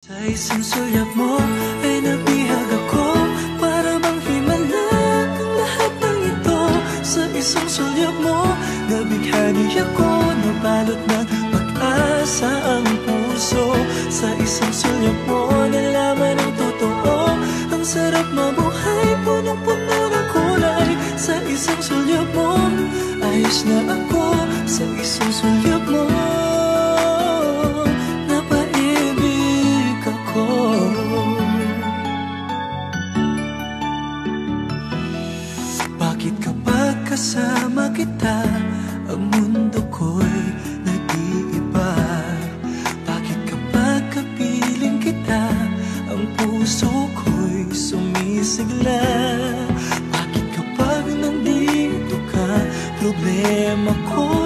Sa isang sulyap mo ay nabihag ako, para bang himala ang lahat ng ito. Sa isang sulyap mo, nabighani ako, nabalot ng pag-asa ang puso. Sa isang sulyap mo, nalaman ang totoo, ang sarap mabuhay, punong-puno ng kulay. Sa isang sulyap mo, ayos na ako. Sa isang sulyap mo, bakit kapag kasama kita, ang mundo ko'y nag-iiba? Bakit kapag kapiling kita, ang puso ko'y sumisigla? Bakit kapag nandito ka, problema ko